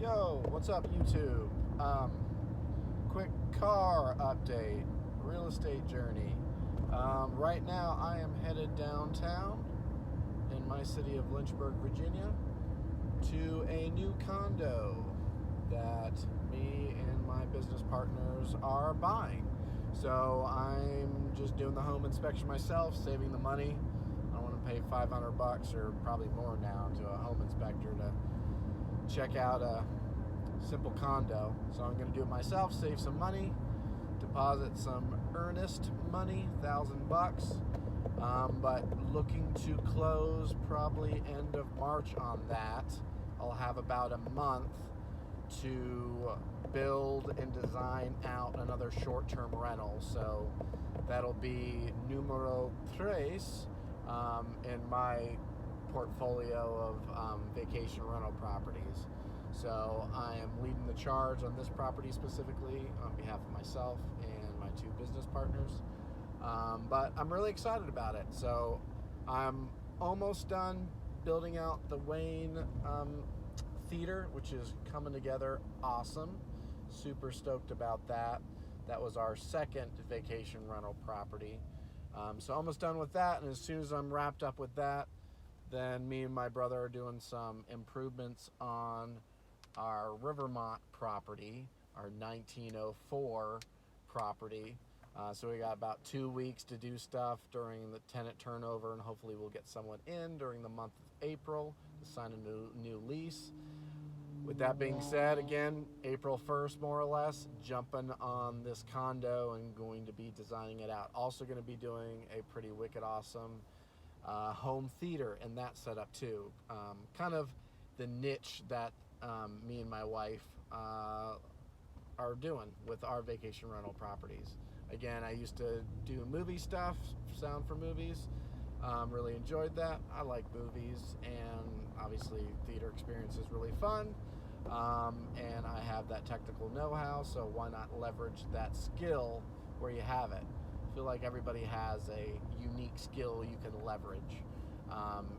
Yo, what's up, YouTube? Quick car update, real estate journey. Right now, I am headed downtown in my city of Lynchburg, Virginia, to a new condo that me and my business partners are buying. So I'm just doing the home inspection myself, saving the money. I don't want to pay $500 or probably more now to a home inspector to check out a simple condo. So I'm going to do it myself, save some money, deposit some earnest money, $1,000. But looking to close probably end of March on that. I'll have about a month to build and design out another short-term rental. So that'll be numero tres in my portfolio of vacation rental properties. So I am leading the charge on this property specifically on behalf of myself and my two business partners. But I'm really excited about it. So I'm almost done building out the Wayne theater, which is coming together awesome. Super stoked about that. That was our second vacation rental property. So almost done with that, and as soon as I'm wrapped up with that, then me and my brother are doing some improvements on our Rivermont property, our 1904 property. So we got about 2 weeks to do stuff during the tenant turnover, and hopefully we'll get someone in during the month of April to sign a new lease. With that being said, again, April 1st, more or less, jumping on this condo and going to be designing it out. Also going to be doing a pretty wicked awesome home theater in that setup too. Kind of the niche that me and my wife are doing with our vacation rental properties. Again, I used to do movie stuff, sound for movies. Really enjoyed that. I like movies, and obviously theater experience is really fun. And I have that technical know-how, so why not leverage that skill where you have it? I feel like everybody has a unique skill you can leverage.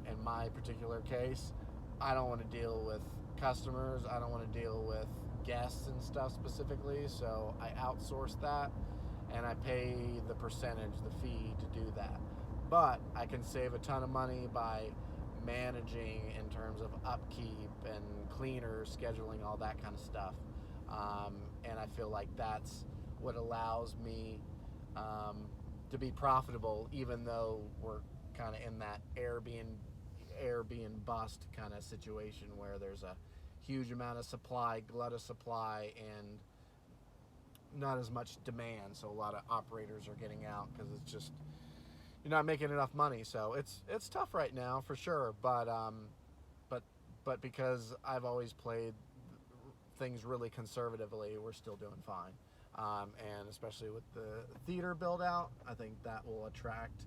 In my particular case, I don't want to deal with customers. I don't want to deal with guests and stuff specifically, so I outsource that and I pay the percentage, the fee to do that. But I can save a ton of money by managing in terms of upkeep and cleaners, scheduling, all that kind of stuff. And I feel like that's what allows me to be profitable, even though we're kind of in that Airbnb bust kind of situation where there's a huge amount of supply, glut of supply, and not as much demand. So a lot of operators are getting out because it's just you're not making enough money. So it's tough right now for sure. But but because I've always played things really conservatively, we're still doing fine. And especially with the theater build out, I think that will attract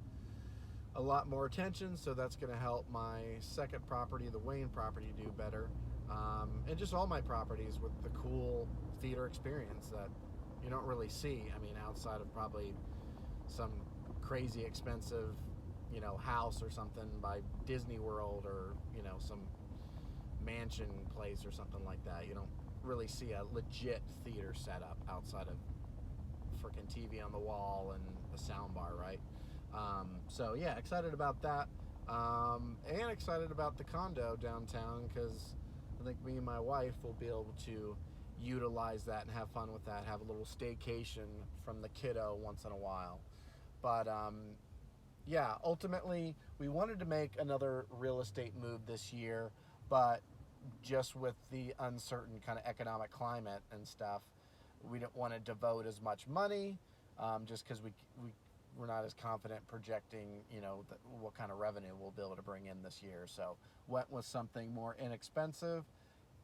a lot more attention. So that's going to help my second property, the Wayne property, do better. And just all my properties with the cool theater experience that you don't really see. I mean, outside of probably some crazy expensive, house or something by Disney World, or, some mansion place or something like that. You don't really see a legit theater setup outside of freaking TV on the wall and a sound bar, right? So yeah, excited about that. And excited about the condo downtown because I think me and my wife will be able to utilize that and have fun with that, have a little staycation from the kiddo once in a while. But yeah, ultimately, we wanted to make another real estate move this year, but just with the uncertain kind of economic climate and stuff, we don't want to devote as much money, just because we're not as confident projecting, what kind of revenue we'll be able to bring in this year. So went with something more inexpensive,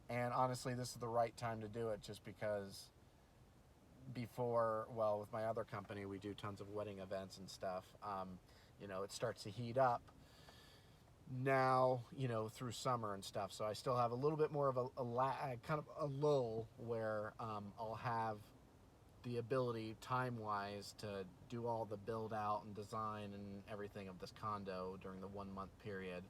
and honestly, this is the right time to do it, just because with my other company, we do tons of wedding events and stuff. It starts to heat up now, through summer and stuff. So I still have a little bit more of a lag, kind of a lull where I'll have the ability time-wise to do all the build out and design and everything of this condo during the 1 month period,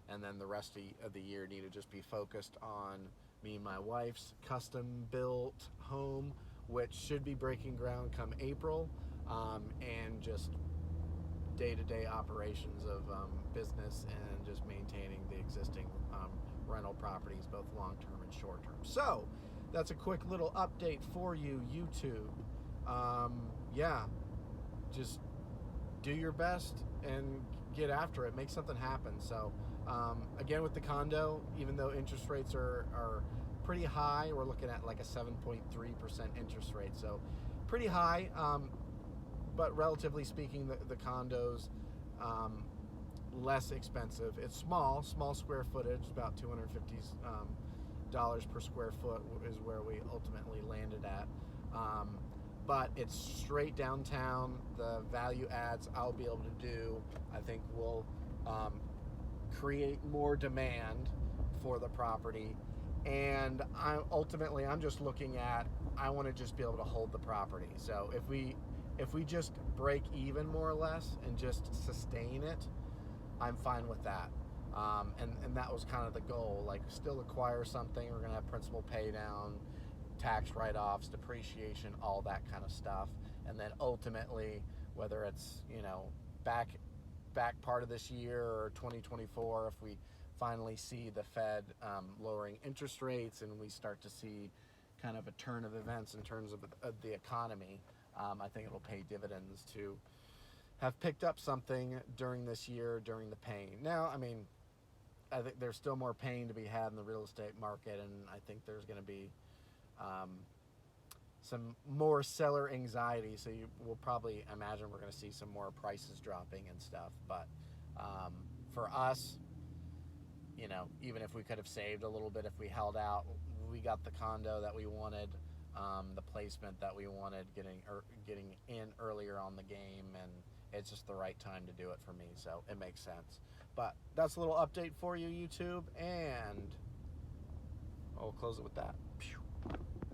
and then the rest of the year need to just be focused on me and my wife's custom built home, which should be breaking ground come April, and just day-to-day operations of business and just maintaining the existing rental properties, both long-term and short-term. So that's a quick little update for you, YouTube. Yeah, just do your best and get after it, make something happen. So again, with the condo, even though interest rates are pretty high, we're looking at like a 7.3% interest rate, so pretty high, but relatively speaking, the condos less expensive. It's small square footage, about $250 per square foot is where we ultimately landed at. But it's straight downtown. The value adds I'll be able to do, I think, will create more demand for the property. And I'm just looking at, I want to just be able to hold the property. So if we just break even more or less and just sustain it, I'm fine with that. And that was kind of the goal. Like, still acquire something. We're gonna have principal pay down, tax write-offs, depreciation, all that kind of stuff. And then ultimately, whether it's, back part of this year or 2024, if we finally see the Fed lowering interest rates and we start to see kind of a turn of events in terms of the economy, I think it'll pay dividends to have picked up something during this year, during the pain. Now, I mean, I think there's still more pain to be had in the real estate market, and I think there's going to be some more seller anxiety, so we'll probably imagine we're going to see some more prices dropping and stuff. But for us, even if we could have saved a little bit if we held out, we got the condo that we wanted, the placement that we wanted, getting in earlier on the game, and it's just the right time to do it for me, so it makes sense. But that's a little update for you, YouTube, and I'll close it with that.